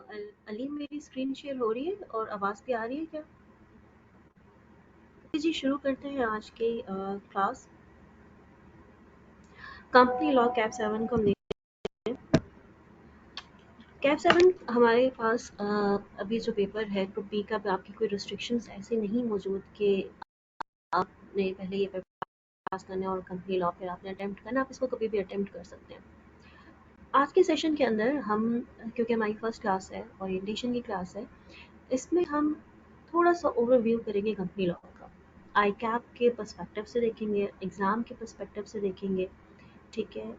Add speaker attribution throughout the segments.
Speaker 1: अली, मेरी screen share हो रही है और आवाज़ भी आ रही है क्या? जी, शुरू करते हैं आज की क्लास। कंपनी लॉ कैप 7 को हम देखते हैं। कैप 7 हमारे पास अभी जो पेपर है ग्रुप बी का, आपकी कोई रिस्ट्रिक्शंस ऐसे नहीं मौजूद कि आपने पहले ये पेपर पास करना है और कंपनी लॉ फिर आपने अटेम्प्ट करना, आप इसको कभी भी अटेम्प्ट कर सकते हैं। आज के सेशन के अंदर हम, क्योंकि हमारी फर्स्ट क्लास है, ओरिएंटेशन की क्लास है, इसमें हम थोड़ा सा ओवरव्यू करेंगे कंपनी लॉ का। आई कैप के पर्सपेक्टिव से देखेंगे, एग्ज़ाम के पर्सपेक्टिव से देखेंगे, ठीक है।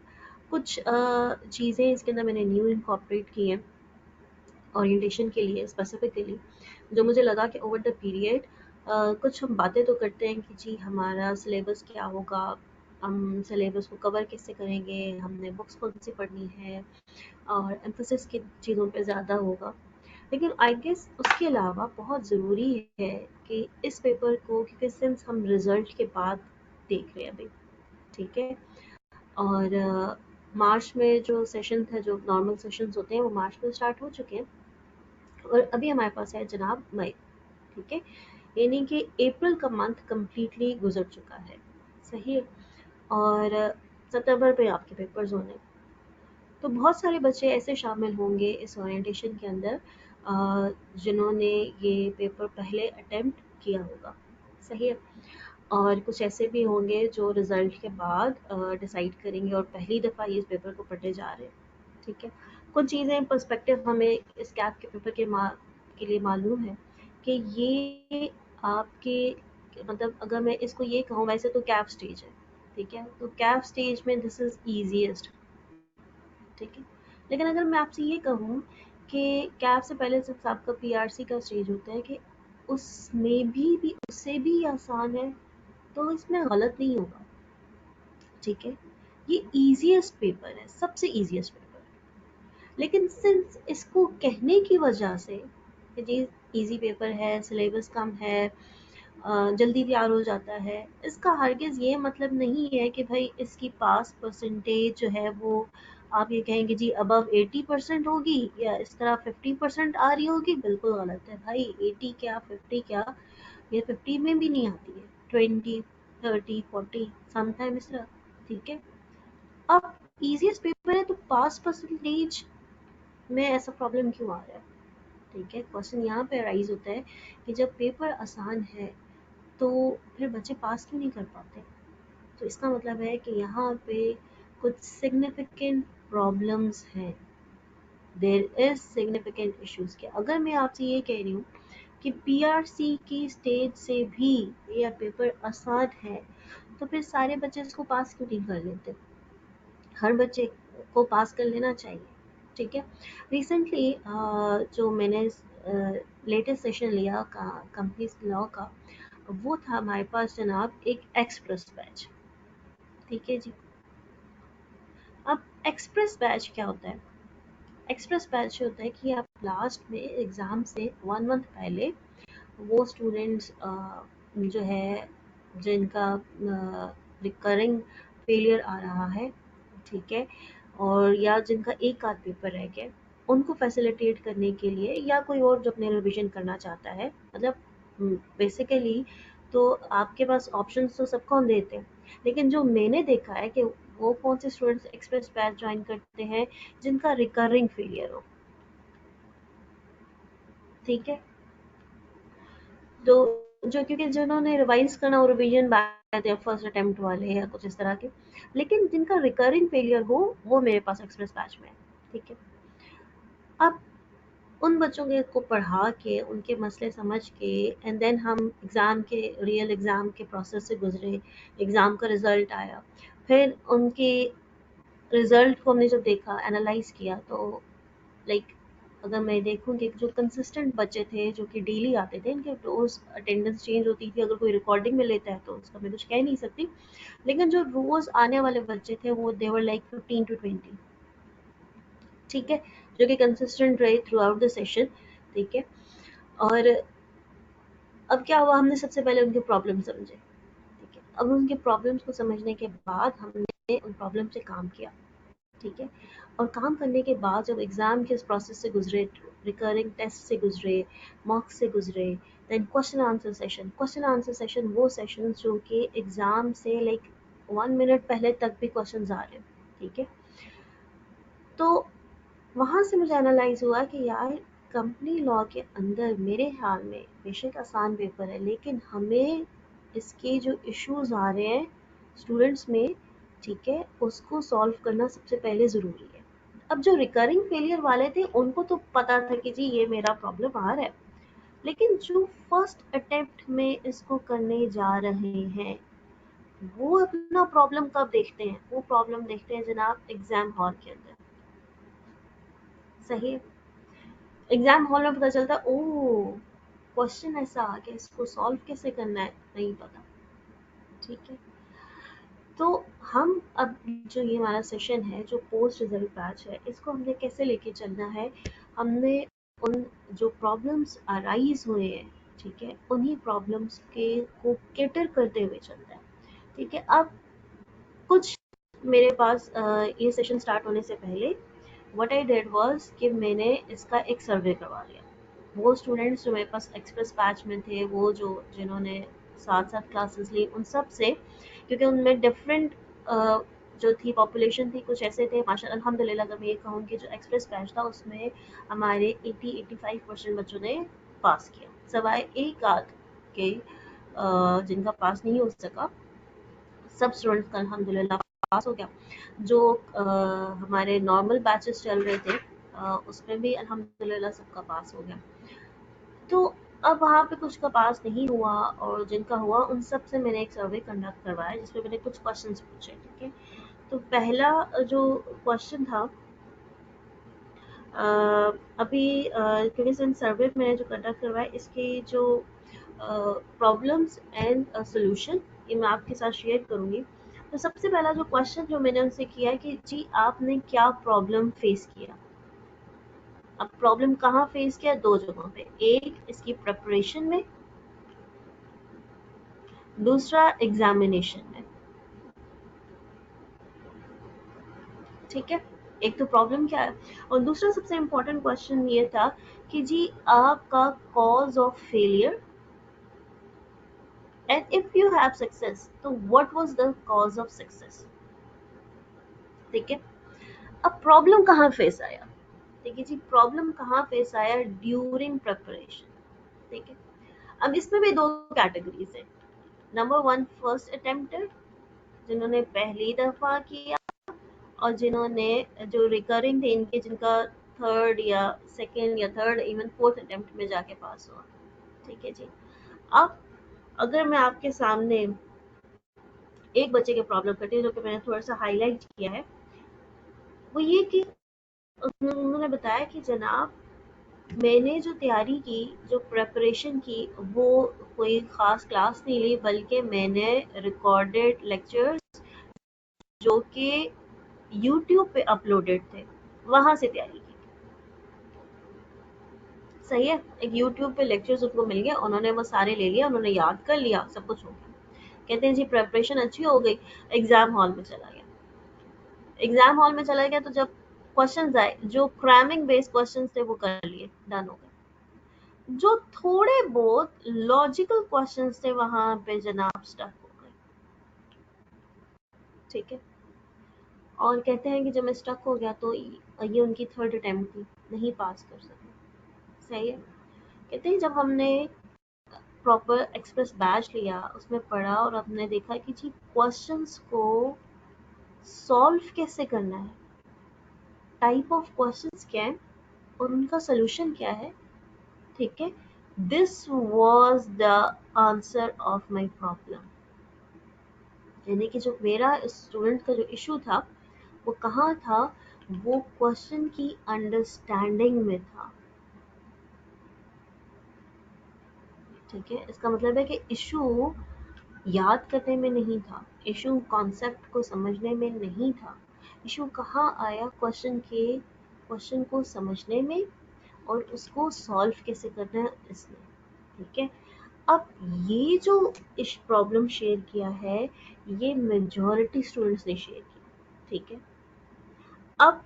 Speaker 1: कुछ चीज़ें इसके अंदर मैंने न्यू इनकॉर्पोरेट की हैं ओरिएंटेशन के लिए स्पेसिफिकली, जो मुझे लगा कि ओवर द पीरियड कुछ हम बातें तो करते हैं कि जी हमारा सिलेबस क्या होगा, हम सिलेबस को कवर कैसे करेंगे, हमने बुक्स कौन सी पढ़नी है और एम्फोसिस किन चीज़ों पे ज़्यादा होगा। लेकिन आई गेस उसके अलावा बहुत ज़रूरी है कि इस पेपर को, क्योंकि सिंस हम रिज़ल्ट के बाद देख रहे हैं अभी, ठीक है, और मार्च में जो सेशन था, जो नॉर्मल सेशंस होते हैं वो मार्च में स्टार्ट हो चुके हैं और अभी हमारे पास है जनाब मई, ठीक है, यानी कि अप्रैल का मंथ कम्प्लीटली गुजर चुका है, सही है, और सितंबर पे आपके पेपर्स होने। तो बहुत सारे बच्चे ऐसे शामिल होंगे इस ओरिएंटेशन के अंदर जिन्होंने ये पेपर पहले अटेम्प्ट किया होगा, सही है, और कुछ ऐसे भी होंगे जो रिज़ल्ट के बाद डिसाइड करेंगे और पहली दफ़ा ये इस पेपर को पढ़ने जा रहे हैं, ठीक है। कुछ चीज़ें पर्सपेक्टिव हमें इस कैप के पेपर के लिए मालूम है कि ये आपके, मतलब अगर मैं इसको ये कहूँ, वैसे तो कैप स्टेज है, ठीक है, तो कैप स्टेज में दिस इज़ ईजीएस्ट, ठीक है। लेकिन अगर मैं आपसे ये कहूँ कि कैप से पहले सिर्फ आपका पीआरसी का स्टेज होता है, कि उसमें भी उससे भी आसान है, तो इसमें गलत नहीं होगा, ठीक है। ये इजीएस्ट पेपर है, सबसे इजीएस्ट पेपर, लेकिन सिंस इसको कहने की वजह से कि जी इजी पेपर है, सिलेबस कम है, जल्दी तैयार हो जाता है, इसका हरगिज़ ये मतलब नहीं है कि भाई इसकी पास परसेंटेज जो है वो आप ये कहेंगे जी अबव 80% होगी या इस तरह 50% आ रही होगी, बिल्कुल गलत है भाई। 80 क्या, 50 क्या, ये 50 में भी नहीं आती है, 20, 30, 40 समटाइम इस तरह, ठीक है। अब इजीएस्ट पेपर है तो पास परसेंटेज में ऐसा प्रॉब्लम क्यों आ रहा है, ठीक है। क्वेश्चन यहाँ पे राइज होता है कि जब पेपर आसान है तो फिर बच्चे पास क्यों नहीं कर पाते। तो इसका मतलब है कि यहाँ पे कुछ सिग्निफिकेंट प्रॉब्लम्स हैं, देयर इज सिग्निफिकेंट इश्यूज के। अगर मैं आपसे ये कह रही हूँ कि पीआरसी की स्टेज से भी यह पेपर आसान है, तो फिर सारे बच्चे इसको पास क्यों नहीं कर लेते। हर बच्चे को पास कर लेना चाहिए, ठीक है। रिसेंटली जो मैंने लेटेस्ट सेशन लिया कंपनी लॉ का, वो था हमारे पास जनाब एक एक्सप्रेस बैच, ठीक है जी। अब एक्सप्रेस बैच क्या होता है। एक्सप्रेस बैच होता है कि आप लास्ट में एग्ज़ाम से 1 मंथ पहले वो स्टूडेंट्स जो है जिनका रिकरिंग फेलियर आ रहा है, ठीक है, और या जिनका एक आध पेपर रह गया, उनको फैसिलिटेट करने के लिए, या कोई और जो अपने रिवीजन करना चाहता है, मतलब बेसिकली तो आपके पास ऑप्शंस तो सबको हम देते हैं, लेकिन जो मैंने देखा है कि वो कौन से स्टूडेंट्स एक्सप्रेस बैच ज्वाइन करते हैं जिनका रिकरिंग फेलियर हो, ठीक है। तो जो, क्योंकि जिन्होंने रिवाइज करना और रिवीजन बैठ या फर्स्ट अटेम्प्ट वाले या कुछ इस तरह के, लेकिन जिनका रिकरिंग फेलियर हो वो मेरे पास एक्सप्रेस बैच में है, ठीक है। अब उन बच्चों को पढ़ा के उनके मसले समझ के एंड देन हम एग्ज़ाम के, रियल एग्ज़ाम के प्रोसेस से गुजरे, एग्ज़ाम का रिज़ल्ट आया, फिर उनके रिज़ल्ट को हमने जब देखा, एनालाइज किया, तो लाइक अगर मैं देखूँ कि जो कंसिस्टेंट बच्चे थे जो कि डेली आते थे, इनके रोज़ अटेंडेंस चेंज होती थी, अगर कोई रिकॉर्डिंग में लेता है तो उसका मैं कुछ कह नहीं सकती, लेकिन जो रोज़ आने वाले बच्चे थे वो देवर लाइक 15 to 20, ठीक है, जो कि कंसिस्टेंट रहे थ्रू आउट द सेशन, ठीक है। और अब क्या हुआ, हमने सबसे पहले उनके प्रॉब्लम समझे, ठीक है। अब उनके प्रॉब्लम्स को समझने के बाद हमने उन प्रॉब्लम से काम किया, ठीक है, और काम करने के बाद जब एग्ज़ाम के इस प्रोसेस से गुजरे रिकरिंग टेस्ट से गुजरे, मॉक से गुजरे, then question answer session. Question answer session वो सेशन जो कि एग्जाम से लाइक 1 मिनट पहले तक भी क्वेश्चन आ रहे हैं, ठीक है। तो वहाँ से मुझे एनालाइज हुआ कि यार कंपनी लॉ के अंदर मेरे ख्याल में बेशक आसान पेपर है, लेकिन हमें इसके जो इश्यूज आ रहे हैं स्टूडेंट्स में, ठीक है, उसको सॉल्व करना सबसे पहले ज़रूरी है। अब जो रिकरिंग फेलियर वाले थे उनको तो पता था कि जी ये मेरा प्रॉब्लम आ रहा है, लेकिन जो फर्स्ट अटेम्प्ट में इसको करने जा रहे हैं वो अपना प्रॉब्लम कब देखते हैं? वो प्रॉब्लम देखते हैं जनाब एग्जाम हॉल के अंदर। सही है। एग्जाम हॉल में पता चलता है ओ क्वेश्चन ऐसा आ गया, इसको सॉल्व कैसे करना है नहीं पता, ठीक है। तो हम अब जो ये हमारा सेशन है जो पोस्ट रिजल्ट बैच है, इसको हमने कैसे लेके चलना है? हमने उन जो प्रॉब्लम्स अराइज हुए हैं, ठीक है, उन्हीं प्रॉब्लम्स के को कैटर करते हुए चलना है, ठीक है। अब कुछ मेरे पास ये सेशन स्टार्ट होने से पहले व्हाट आई डिड वाज कि मैंने इसका एक सर्वे करवा लिया। वो स्टूडेंट्स जो मेरे पास एक्सप्रेस बैच में थे, वो जो जिन्होंने साथ साथ क्लासेस ली, उन सब से, क्योंकि उनमें डिफरेंट जो थी पॉपुलेशन थी, कुछ ऐसे थे माशा अल्हम्दुलिल्लाह, अगर मैं ये कहूँ कि जो एक्सप्रेस बैच था उसमें हमारे 80-85% बच्चों ने पास किया, सवाए एक आध के जिनका पास नहीं हो सका। सब स्टूडेंट्स का अल्हम्दुलिल्लाह पास हो गया। जो हमारे नॉर्मल बैचेस चल रहे थे उसमें भी अल्हम्दुलिल्लाह सबका पास हो गया। तो अब वहाँ पे कुछ का पास नहीं हुआ और जिनका हुआ उन सब से मैंने एक सर्वे कंडक्ट करवाया जिसमें मैंने कुछ क्वेश्चंस पूछे, ठीक है। तो पहला जो क्वेश्चन था अभी क्योंकि सिंस सर्वे मैंने जो कंडक्ट करवाया इसके जो प्रॉब्लम्स एंड सोल्यूशन ये मैं आपके साथ शेयर करूँगी। तो सबसे पहला जो क्वेश्चन जो मैंने उनसे किया है कि जी आपने क्या प्रॉब्लम फेस किया। अब प्रॉब्लम कहाँ फेस किया? दो जगहों पे, एक इसकी प्रिपरेशन में, दूसरा एग्जामिनेशन में, ठीक है। एक तो प्रॉब्लम क्या है और दूसरा सबसे इम्पोर्टेंट क्वेश्चन ये था कि जी आपका cause of failure and if you have success तो what was the cause of success, ठीक है। अब प्रॉब्लम कहाँ फेस आया? देखिए जी प्रॉब्लम कहाँ फेस आया? ड्यूरिंग प्रिपरेशन, ठीक है। अब इसमें भी दो कैटेगरीज है। नंबर वन फर्स्ट अटेम्प्टर जिन्होंने पहली दफा किया और जिन्होंने जो रिकरिंग थे इनके जिनका थर्ड या सेकेंड या थर्ड इवन फोर्थ अटेम्प्ट में जाके पास हुआ, ठीक है जी। अब अगर मैं आपके सामने एक बच्चे के प्रॉब्लम करती हूँ जो कि मैंने थोड़ा सा हाईलाइट किया है, वो ये कि उन्होंने बताया कि जनाब मैंने जो तैयारी की, जो प्रिपरेशन की, वो कोई ख़ास क्लास नहीं ली बल्कि मैंने रिकॉर्डेड लेक्चर्स जो कि यूट्यूब पे अपलोडेड थे वहाँ से तैयारी की। सही है। एक यूट्यूब पे लेक्चर्स उनको मिल गए, उन्होंने वो सारे ले लिया, उन्होंने याद कर लिया, सब कुछ हो गया। कहते हैं जी प्रिपरेशन अच्छी हो गई, एग्ज़ाम हॉल में चला गया। एग्ज़ाम हॉल में चला गया तो जब क्वेश्चंस आए जो क्रैमिंग बेस्ड क्वेश्चंस थे वो कर लिए, डन हो गए। जो थोड़े बहुत लॉजिकल क्वेश्चंस थे वहां पे जनाब स्टक हो गए, ठीक है। और कहते हैं कि जब मैं स्टक हो गया तो ये उनकी थर्ड अटेम्प्ट थी, नहीं पास कर सके। सही है। कहते हैं जब हमने प्रॉपर एक्सप्रेस बैच लिया उसमें पढ़ा और हमने देखा कि जी क्वेश्चंस को सॉल्व कैसे करना है, टाइप ऑफ क्वेश्चंस क्या है और उनका सोल्यूशन क्या है, ठीक है। This was the answer of my problem. यानी कि जो मेरा स्टूडेंट का जो इशू था वो कहाँ था? वो क्वेश्चन की अंडरस्टैंडिंग में था, ठीक है। इसका मतलब है कि इशू याद करने में नहीं था, इशू कॉन्सेप्ट को समझने में नहीं था। इशू कहाँ आया? क्वेश्चन को समझने में और उसको सॉल्व कैसे करना है इसमें, ठीक है। अब ये जो इस प्रॉब्लम शेयर किया है ये मेजॉरिटी स्टूडेंट्स ने शेयर किया, ठीक है। अब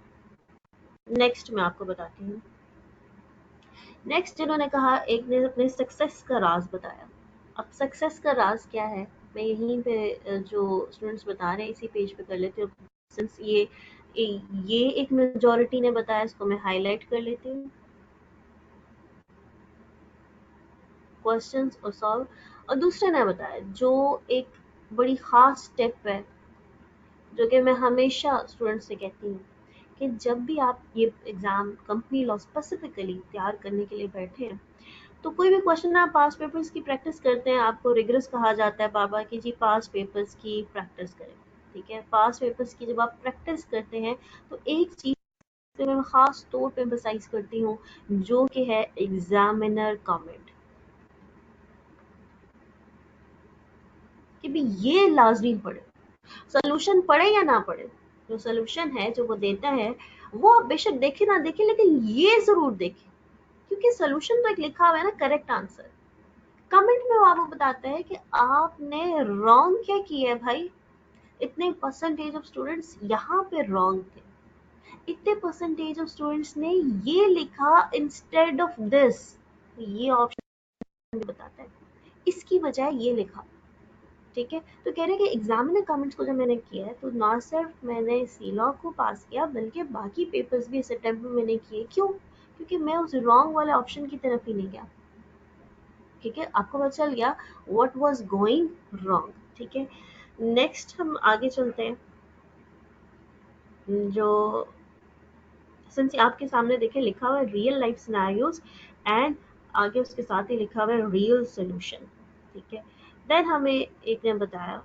Speaker 1: नेक्स्ट मैं आपको बताती हूँ नेक्स्ट जिन्होंने कहा, एक ने अपने सक्सेस का राज बताया। अब सक्सेस का राज क्या है, मैं यहीं पे जो स्टूडेंट्स बता रहे हैं इसी पेज पे कर लेती हूँ। सिंस ये एक मेजॉरिटी ने बताया, इसको मैं हाईलाइट कर लेती हूँ। क्वेश्चंस और सॉल्व, और दूसरे ने बताया जो एक बड़ी खास स्टेप है, जो कि मैं हमेशा स्टूडेंट्स से कहती हूँ कि जब भी आप ये एग्ज़ाम कंपनी लॉ स्पेसिफिकली तैयार करने के लिए बैठे हैं, तो कोई भी क्वेश्चन आप पास पेपर्स की प्रैक्टिस करते हैं, आपको रिगरस कहा जाता है बाबा कि जी पास पेपर्स की प्रैक्टिस करें। ठीक है, पास पेपर्स की जब आप प्रैक्टिस करते हैं तो एक चीज़ पे मैं ख़ास तौर पे एम्फसाइज करती हूँ, जो कि है एग्जामिनर कमेंट, कि भी ये लाजमी पढ़े। सोल्यूशन पढ़े या ना पढ़े, जो सोल्यूशन है जो वो देता है, वो आप बेशक देखें ना देखें, लेकिन ये ज़रूर देखें, क्योंकि सोल्यूशन तो एक लिखा हुआ है ना, करेक्ट आंसर। कमेंट में वो आपको बताता है कि आपने रॉन्ग क्या किया है भाई। इतने परसेंटेज ऑफ स्टूडेंट्स यहाँ पे रॉन्ग थे, इतने परसेंटेज ऑफ स्टूडेंट्स ने ये लिखा इंस्टेड ऑफ दिस, ये ऑप्शन भी बताता है, इसकी बजाय ये लिखा। ठीक है, तो कह रहे हैं कि एग्जामिनर कमेंट्स को जब मैंने किया है तो ना सिर्फ मैंने सी लॉ को पास किया, बल्कि बाकी पेपर्स भी इस अटेम्प्ट में मैंने किए। क्यों? क्योंकि मैं उस रॉन्ग वाले ऑप्शन की तरफ ही नहीं गया। ठीक है, आपको पता चल गया व्हाट वाज गोइंग रॉन्ग। ठीक है, नेक्स्ट हम आगे चलते हैं। जो सिंस आपके सामने देखे लिखा हुआ है रियल लाइफ सिनेरियोज, एंड आगे उसके साथ ही लिखा हुआ है रियल सोल्यूशन। ठीक है, देन हमें एक ने बताया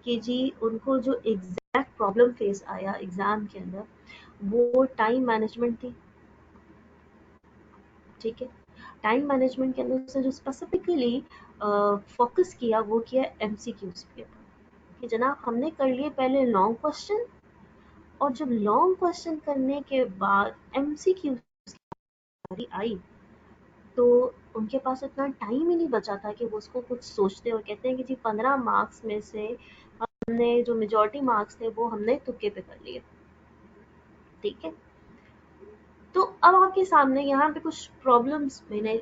Speaker 1: कि जी उनको जो एग्जैक्ट प्रॉब्लम फेस आया एग्जाम के अंदर, वो टाइम मैनेजमेंट थी। ठीक है, टाइम मैनेजमेंट के अंदर से जो स्पेसिफिकली फोकस किया, वो किया एमसीक्यूज पे, कि जनाब हमने कर लिए पहले लॉन्ग क्वेश्चन, और जब लॉन्ग क्वेश्चन करने के बाद एमसीक्यू आई, तो उनके पास इतना टाइम ही नहीं बचा था कि वो उसको कुछ सोचते, और कहते हैं कि जी 15 मार्क्स में से हमने जो मेजॉरिटी मार्क्स थे वो हमने तुक्के पे कर लिए। ठीक है, तो अब आपके सामने यहाँ पे कुछ प्रॉब्लम्स मैंने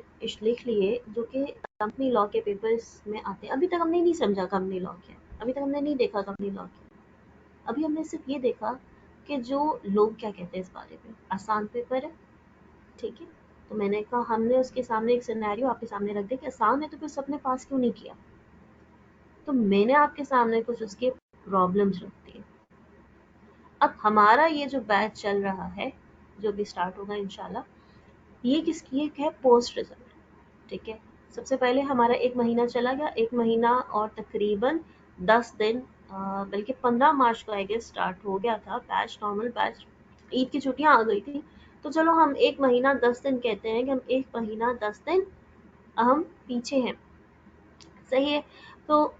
Speaker 1: लिख लिए, जो कि कंपनी लॉ के पेपर्स में आते हैं। अभी तक हमने नहीं समझा कंपनी लॉ क्या है, अभी तक हमने नहीं देखा कंपनी लॉ क्या है। अभी हमने सिर्फ ये देखा कि जो लोग क्या कहते हैं इस बारे में, आसान पेपर है। ठीक है, तो मैंने कहा हमने उसके सामने एक सिनेरियो आपके सामने रख दिया कि आसान है तो फिर सबने पास क्यों नहीं किया, तो मैंने आपके सामने कुछ उसके प्रॉब्लम्स रख दिए। अब हमारा ये जो बैच चल रहा है, जो भी स्टार्ट होगा इंशाल्लाह, ये किसकी एक है पोस्ट रिजल्ट। ठीक है, सबसे पहले हमारा एक महीना चला गया, एक महीना और तकरीबन 10 दिन, बल्कि 15 मार्च को आई गेस स्टार्ट हो गया था बैच, नॉर्मल बैच। ईद की छुट्टियां आ गई थी, तो चलो हम 1 महीना 10 दिन कहते हैं कि हम 1 महीना 10 दिन हम पीछे हैं। सही है, तो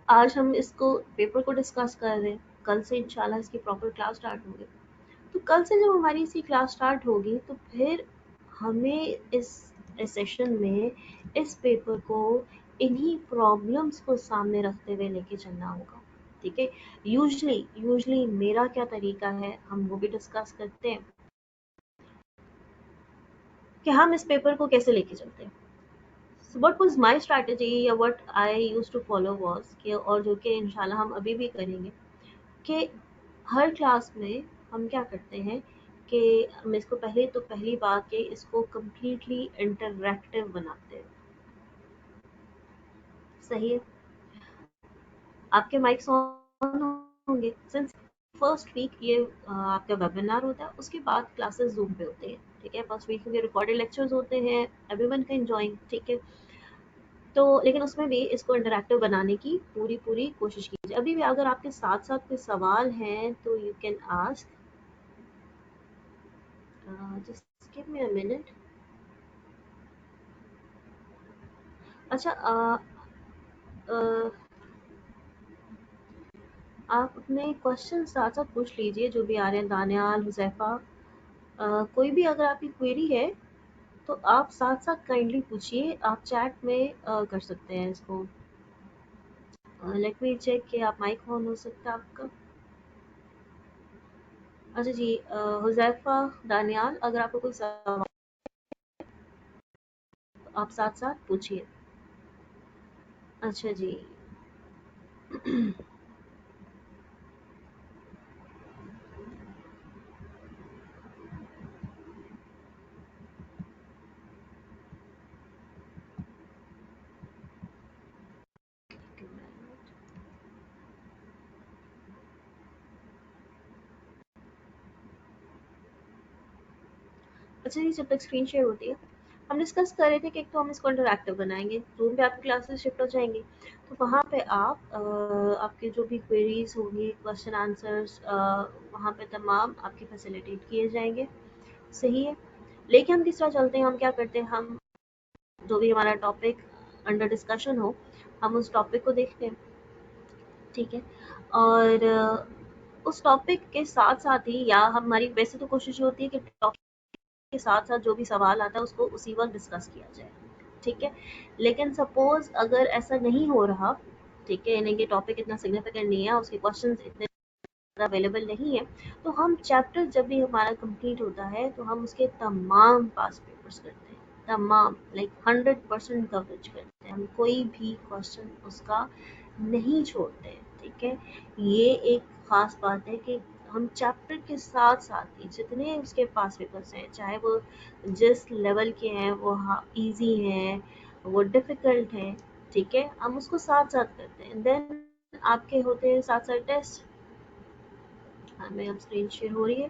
Speaker 1: आज हम इसको पेपर को डिस्कस कर रहे हैं, कल से इंशाल्लाह इसकी प्रॉपर क्लास स्टार्ट होगी। तो कल से जब हमारी इसकी क्लास स्टार्ट होगी, तो फिर हमें इस सेशन में इस पेपर को इन्हीं प्रॉब्लम्स को सामने रखते हुए लेके चलना होगा। ठीक है, यूजली मेरा क्या तरीका है, हम वो भी डिस्कस करते हैं कि हम इस पेपर को कैसे लेके चलते हैं। So what was my strategy, या what I used to follow was कि, और जो कि इंशाल्लाह हम अभी भी करेंगे, कि हर क्लास में हम क्या करते हैं कि हम इसको पहली बात कि इसको कम्प्लीटली इंटरैक्टिव बनाते हैं। सही है, आपके माइक्स ऑन होंगे, सिंस फर्स्ट वीक ये आपका वेबिनार होता है, उसके बाद क्लासेस जूम पे होते हैं। ठीक है, फर्स्ट वीक के रिकॉर्डेड लेक्चर्स होते हैं, एवरीवन कैन जॉइन। ठीक है, तो लेकिन उसमें भी इसको इंटरैक्टिव बनाने की पूरी पूरी कोशिश कीजिए। अभी भी अगर आपके साथ साथ कोई सवाल हैं तो you can ask, just give me a minute. अच्छा, अ, आप अपने क्वेश्चन साथ साथ पूछ लीजिए, जो भी आ रहे हैं, दानियाल, हुजैफा, कोई भी अगर आपकी क्वेरी है तो आप साथ साथ काइंडली पूछिए, आप चैट में कर सकते हैं इसको। लेट मी चेक कि आप माइक ऑन हो सकता है आपका। अच्छा जी, हुजैफा, दानियाल, अगर आपको कोई सवाल आप साथ-साथ पूछिए। अच्छा जी। अच्छा जी, जब तक स्क्रीन शेयर होती है, हम डिस्कस कर रहे थे कि एक तो हम इसको इंटरैक्टिव बनाएँगे, ज़ूम पे आपकी क्लासेस शिफ्ट हो जाएँगी, तो वहाँ पे आप आपके जो भी क्वेरीज़ होंगी, क्वेश्चन आंसर्स वहाँ पे तमाम आपके फैसिलिटेट किए जाएँगे, सही है। लेकिन हम किस तरह चलते हैं, हम क्या करते हैं, हम जो भी हमारा टॉपिक अंडर डिस्कशन हो, हम उस टॉपिक को देखते हैं, ठीक है। और उस टॉपिक के साथ-साथ ही या हमारी वैसे तो कोशिश ये होती है कि टॉपिक के साथ-साथ जो भी सवाल आता है उसको उसी वक़्त डिस्कस किया जाए, ठीक है। लेकिन सपोज़ अगर ऐसा नहीं हो रहा, ठीक है, यानी कि टॉपिक इतना सिग्निफिकेंट नहीं है, उसके क्वेश्चंस इतने अवेलेबल नहीं है, तो हम चैप्टर जब भी हमारा कंप्लीट होता है तो हम उसके तमाम पास पेपर्स करते हैं, तमाम लाइक 100% कवरेज करते हैं, हम कोई भी क्वेश्चन उसका नहीं छोड़ते हैं, ठीक है। ये एक खास बात है कि हम चैप्टर के साथ साथ ही जितने उसके पास पेपर्स हैं, चाहे वो जिस लेवल के हैं, वो इजी हैं, वो डिफिकल्ट हैं, ठीक है, हम उसको साथ साथ करते हैं। देन आपके होते हैं साथ साथ टेस्ट। हमें अब स्क्रीन शेयर हो रही है,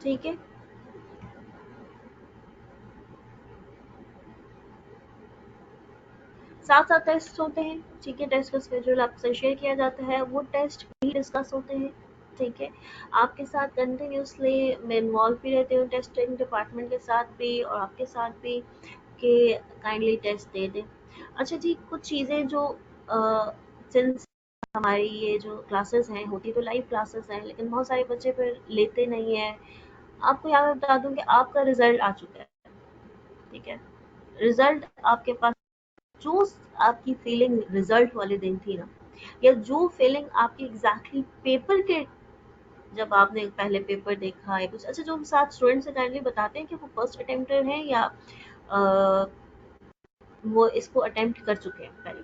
Speaker 1: ठीक है। साथ साथ टेस्ट होते हैं, ठीक है, टेस्ट का स्केड्यूल आपसे शेयर किया जाता है, वो टेस्ट भी डिस्कस होते हैं, ठीक है। आपके साथ कंटिन्यूसली मैं इन्वॉल्व भी रहती हूँ टेस्टिंग डिपार्टमेंट के साथ भी और आपके साथ भी कि काइंडली टेस्ट दे दें। अच्छा जी, कुछ चीज़ें जो सिंस हमारी ये जो क्लासेस हैं, होती तो लाइव क्लासेस हैं, लेकिन बहुत सारे बच्चे फिर लेते नहीं हैं। आपको यहाँ मैं बता दूँ कि आपका रिजल्ट आ चुका है, ठीक है। रिजल्ट आपके पास, जो आपकी फीलिंग रिजल्ट वाले दिन थी ना, या जो फीलिंग आपकी एग्जैक्टली पेपर के जब आपने पहले पेपर देखा है कुछ, अच्छा जो साथ स्टूडेंट से काइंडली बताते हैं कि वो फर्स्ट अटेम्प्टर हैं या अ, वो इसको अटेम्प्ट कर चुके हैं पहले,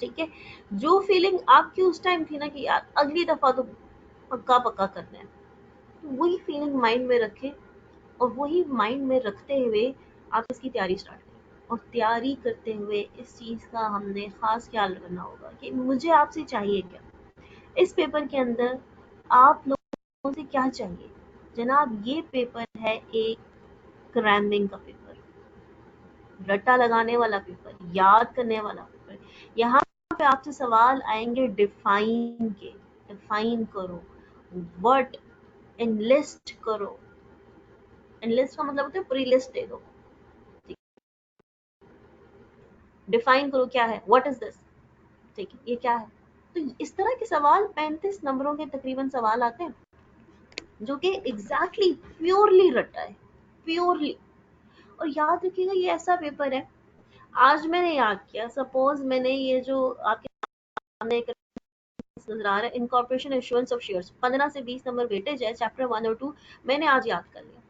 Speaker 1: ठीक है। जो फीलिंग आपकी उस टाइम थी ना कि यार अगली दफा तो पक्का पक्का करना है, तो वही फीलिंग माइंड में रखें और वही माइंड में रखते हुए आप इसकी तैयारी स्टार्ट करें। और तैयारी करते हुए इस चीज़ का हमने ख़ास ख्याल रखना होगा कि मुझे आपसे चाहिए क्या, इस पेपर के अंदर आप लोगों से क्या चाहिए। जनाब, ये पेपर है एक क्रैमिंग का पेपर, रट्टा लगाने वाला पेपर, याद करने वाला पेपर। यहाँ पे आपसे सवाल आएंगे डिफाइन के, डिफाइन करो, व्हाट, एनलिस्ट करो। एनलिस्ट का मतलब होता है पूरी लिस्ट दे दो, डिफाइन करो क्या है, व्हाट इज दिस, ठीक है, ये क्या है। तो इस तरह के सवाल 35 नंबरों के तकरीबन सवाल आते हैं, जो कि एग्जैक्टली प्योरली रटा है, प्योरली। और याद रखिएगा ये ऐसा पेपर है, आज मैंने याद किया, सपोज मैंने ये जो आपके सामने एक नजर आ रहा है, इनकॉर्पोरेशन इशुएंस ऑफ शेयर्स, 15 से 20 नंबर वेटेज है, चैप्टर 1 और 2 मैंने आज याद कर लिया।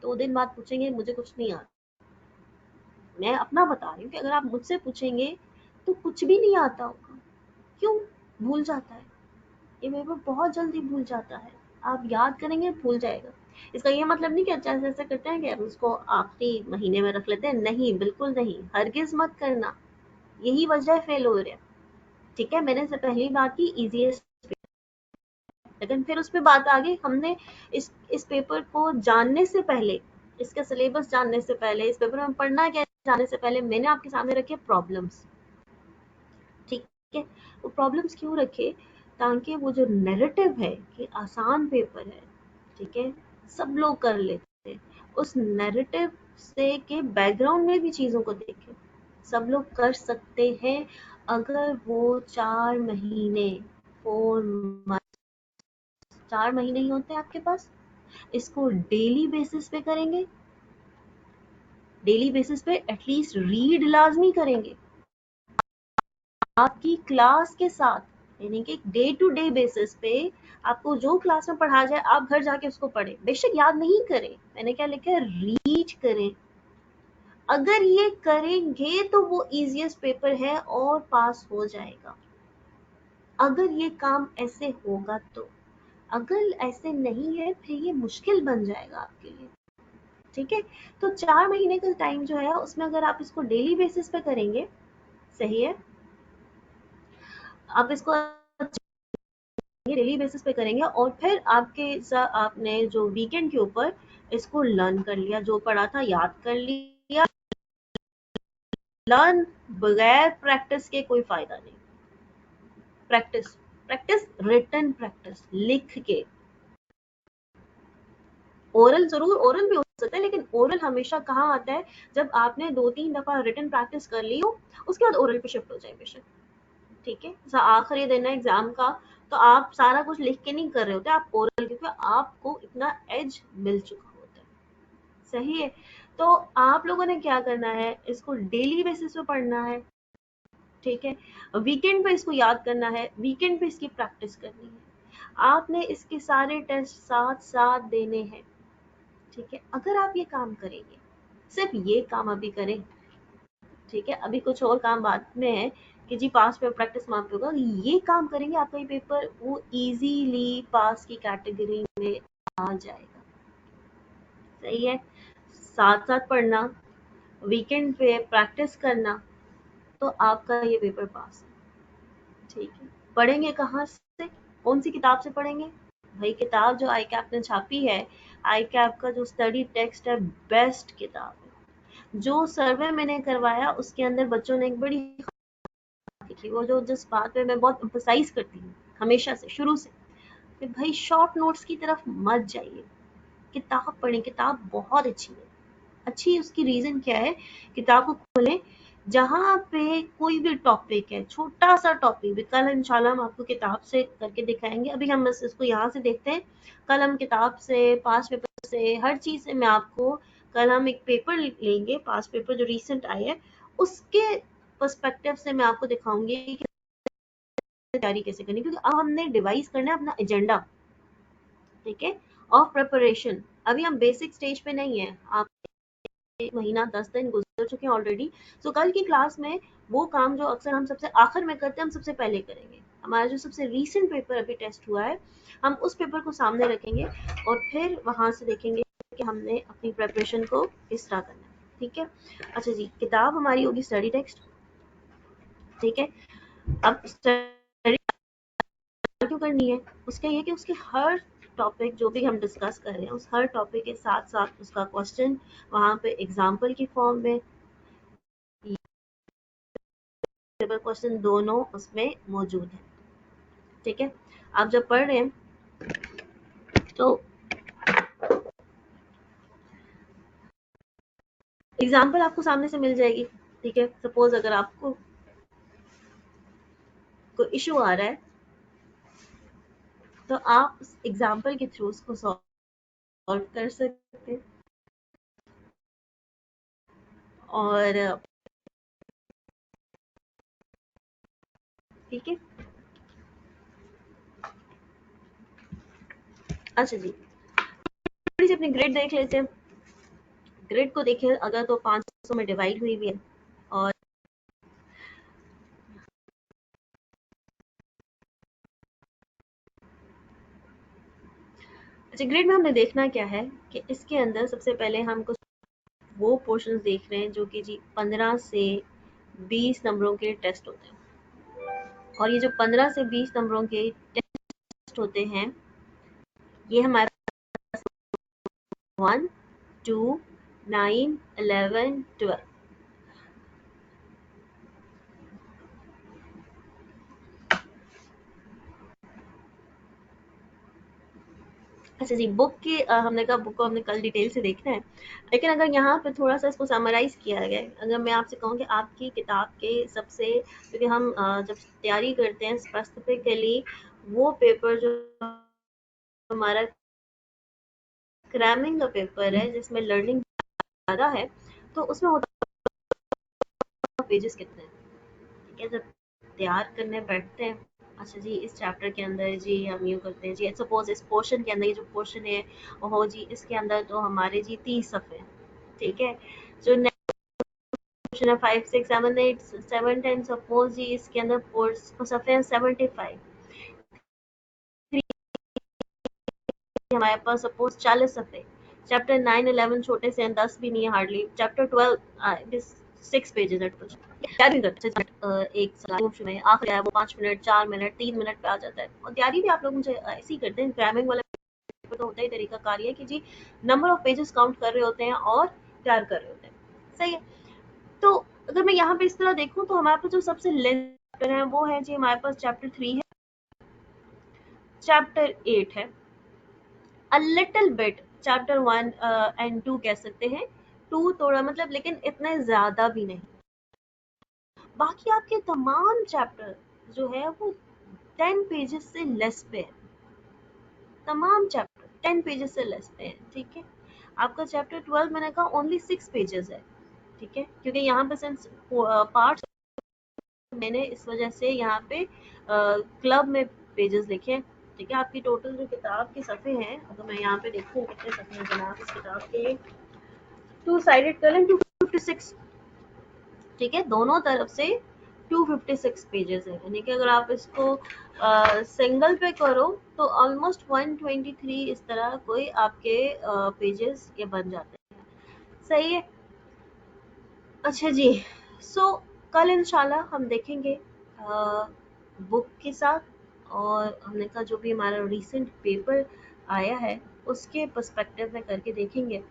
Speaker 1: 2 दिन बाद पूछेंगे मुझे कुछ नहीं आता, मैं अपना बता रही हूँ कि अगर आप मुझसे पूछेंगे तो कुछ भी नहीं आता होगा। क्यों? भूल जाता है, ये पेपर बहुत जल्दी भूल जाता है। आप याद करेंगे भूल जाएगा। इसका ये मतलब नहीं कि अच्छा ऐसे करते हैं कि हम उसको आखिरी महीने में रख लेते हैं, नहीं, बिल्कुल नहीं, हरगिज मत करना, यही वजह है फेल हो रहे हैं, ठीक है। मैंने से पहली बात की इजीएस्ट, लेकिन फिर उस पर बात आ गई, हमने इस पेपर को जानने से पहले, इसका सिलेबस जानने से पहले, इस पेपर में पढ़ना क्या है जानने से पहले, मैंने आपके सामने रखे प्रॉब्लम्स, ठीक है। वो प्रॉब्लम्स क्यों रखे, ताकि वो जो नैरेटिव है कि आसान पेपर है, ठीक है, सब लोग कर लेते हैं, उस नैरेटिव से के बैकग्राउंड में भी चीज़ों को देखें, सब लोग कर सकते हैं अगर वो 4 महीने, 4 मंथ, 4 महीने ही होते हैं आपके पास, इसको डेली बेसिस पे करेंगे, डेली बेसिस पे एटलीस्ट रीड लाजमी करेंगे आपकी क्लास के साथ, यानी कि डे टू डे बेसिस पे आपको जो क्लास में पढ़ा जाए आप घर जाके उसको पढ़ें, बेशक याद नहीं करें, मैंने क्या लिखा है, रीड करें। अगर ये करेंगे तो वो इजीएस्ट पेपर है और पास हो जाएगा, अगर ये काम ऐसे होगा तो। अगर ऐसे नहीं है फिर ये मुश्किल बन जाएगा आपके लिए, ठीक है। तो 4 महीने का टाइम जो है उसमें अगर आप इसको डेली बेसिस पे करेंगे, सही है, आप इसको डेली बेसिस पे करेंगे और फिर आपने जो वीकेंड के ऊपर इसको लर्न कर लिया, जो पढ़ा था याद कर लिया। लर्न बगैर प्रैक्टिस के कोई फायदा नहीं। प्रैक्टिस, प्रैक्टिस, रिटन प्रैक्टिस, लिख के। ओरल जरूर, ओरल भी हो सकता है, लेकिन ओरल हमेशा कहाँ आता है, जब आपने 2-3 दफा रिटन प्रैक्टिस कर ली हो, उसके बाद ओरल पे शिफ्ट हो जाए बेशक, ठीक है। जैसा आखिरी दिन है एग्जाम का, तो आप सारा कुछ लिख के नहीं कर रहे होते, आप ओरल, क्योंकि आपको इतना एज मिल चुका होता है, सही है। तो आप लोगों ने क्या करना है, इसको डेली बेसिस पे पढ़ना है, ठीक है। वीकेंड पे इसको याद करना है, वीकेंड पे इसकी प्रैक्टिस करनी है। आपने इसके सारे टेस्ट साथ साथ देने हैं, ठीक है। अगर आप ये काम करेंगे, सिर्फ ये काम अभी करें, ठीक है, अभी कुछ और काम बाद में है कि जी पास पे प्रैक्टिस वहां पे होगा, ये काम करेंगे आपका ये पेपर वो इजीली पास की कैटेगरी में आ जाएगा, सही है। साथ साथ पढ़ना, वीकेंड पे प्रैक्टिस करना, तो आपका ये पेपर पास है, ठीक है। पढ़ेंगे कहाँ से, कौन सी किताब से पढ़ेंगे? भाई किताब जो आई कैप ने छापी है, आई कैप का जो स्टडी टेक्स्ट है, बेस्ट किताब है। जो सर्वे मैंने करवाया उसके अंदर बच्चों ने एक बड़ी थी, वो जो जिस बात पे मैं बहुत एम्फसाइज करती हूँ हमेशा से, शुरू से, कि भाई शॉर्ट नोट्स की तरफ मत जाइए, किताब पढ़ें, किताब बहुत अच्छी है। अच्छी उसकी रीजन क्या है, किताब को खोलें, जहाँ पे कोई भी टॉपिक है, छोटा सा टॉपिक भी, कल इंशाल्लाह हम आपको किताब से करके दिखाएंगे, अभी हम बस इसको यहाँ से देखते हैं। कल हम किताब से, पास पेपर से, हर चीज से मैं आपको, कल हम एक पेपर लेंगे, पास पेपर जो रिसेंट आए है, उसके पर्सपेक्टिव से मैं आपको दिखाऊंगी कि तैयारी कैसे करनी, क्योंकि अब हमने डिवाइस करना है अपना एजेंडा, ठीक है, ऑफ प्रिपरेशन। अभी हम बेसिक स्टेज पे नहीं है, आप 1 महीना 10 दिन गुजर चुके हैं ऑलरेडी। सो कल की क्लास में वो काम जो अक्सर हम सबसे आखिर में करते हैं, हम सबसे पहले करेंगे। हमारा जो सबसे रीसेंट पेपर अभी टेस्ट हुआ है, हम उस पेपर को सामने रखेंगे और फिर वहां से देखेंगे कि हमने अपनी प्रेपरेशन को किस तरह करना है, ठीक है। अच्छा जी, किताब हमारी होगी स्टडी टेक्स्ट, ठीक है। अब स्टडी क्यों करनी है, उसका ये कि उसके हर टॉपिक जो भी हम डिस्कस कर रहे हैं, उस हर टॉपिक के साथ साथ उसका क्वेश्चन वहां पे एग्जाम्पल की फॉर्म में, पेपर क्वेश्चन दोनों उसमें मौजूद है, ठीक है। आप जब पढ़ रहे हैं तो एग्जाम्पल आपको सामने से मिल जाएगी, ठीक है। सपोज अगर आपको कोई इशू आ रहा है, तो आप उस एग्जाम्पल के थ्रू उसको सॉल्व कर सकते हैं। और ठीक है, अच्छा जी, थोड़ी सी अपनी ग्रेड देख लेते हैं। ग्रेड को देखें अगर, तो 500 में डिवाइड हुई हुई है। और अच्छा, ग्रेड में हमने देखना क्या है कि इसके अंदर सबसे पहले हम कुछ वो पोर्शंस देख रहे हैं जो कि जी 15 से 20 नंबरों के टेस्ट होते हैं। और ये जो 15 से 20 नंबरों के टेस्ट होते हैं, ये हमारे 1, 2, 9, 11, 12। अच्छा जी, बुक की हमने कहा बुक को हमने कल डिटेल से देखना है, लेकिन अगर यहाँ पे थोड़ा सा इसको समराइज किया गया है, अगर मैं आपसे कहूँ कि आपकी किताब के सबसे, क्योंकि हम जब तैयारी करते हैं स्पेसिफिकली वो पेपर जो हमारा क्रैमिंग का पेपर है जिसमें लर्निंग ज़्यादा है, तो उसमें होता है पेजेस कितने हैं, ठीक है। जब तैयार करने बैठते हैं अच्छा जी, इस चैप्टर के अंदर जी हम यूँ करते हैं जी, सपोज़ इस पोर्शन के अंदर, ये जो पोर्शन है, ओहो जी, इसके अंदर तो हमारे जी 30 सफ़े हैं, ठीक है? जो नेक्स्ट पोर्शन है 5, 6, 7, 8, 7, 10, सपोज़ जी इसके अंदर सफ़े हैं 75, हमारे पास सपोज़ 40 सफ़े। चैप्टर 9, 11 छोटे से हैं, 10 भी नहीं है हार्डली। चैप्टर 12 दिस 6 पेजेज़ है टोटल। तैयारी भी करते हैं एक में आखिरी है वो 5 मिनट, 4 मिनट, 3 मिनट पे आ जाता है। और तैयारी भी आप लोग मुझे ऐसे ही करते हैं, ग्रामिंग वाला पेपर तो होता ही तरीका कार ये है कि जी नंबर ऑफ पेजेस काउंट कर रहे होते हैं और तैयार कर रहे होते हैं। सही है। तो अगर मैं यहाँ पे इस तरह देखूँ तो हमारे पास जो सबसे लेंथ चैप्टर है वो है जी हमारे पास चैप्टर 3 है, चैप्टर 8 है, a little bit chapter 1 and 2 कह सकते हैं। 2 थोड़ा मतलब लेकिन इतने ज़्यादा भी नहीं। बाकी आपके तमाम चैप्टर जो है वो 10 पेजेस से लेस पे है। तमाम चैप्टर 10 पेजेस से लेस पे है, ठीक है? आपका चैप्टर 12 मैंने कहा ओनली 6 पेजेस है, ठीक है? क्योंकि यहाँ पे सिंस पार्ट्स मैंने इस वजह से यहाँ पे क्लब में पेजेस लिखे हैं, ठीक है? आपकी टोटल जो किताब के सफ़े हैं, अगर मैं यहाँ पे देखूँ कितने सफ़े हैं जनाब इस किताब के, टू साइडेड कलम 256, ठीक है? दोनों तरफ से 256 पेजेस है, यानी कि अगर आप इसको सिंगल पे करो तो ऑलमोस्ट 123 इस तरह कोई आपके पेजेस ये बन जाते हैं। सही है। अच्छा जी, सो कल इंशाल्लाह हम देखेंगे बुक के साथ, और हमने कहा जो भी हमारा रिसेंट पेपर आया है उसके पर्सपेक्टिव में करके देखेंगे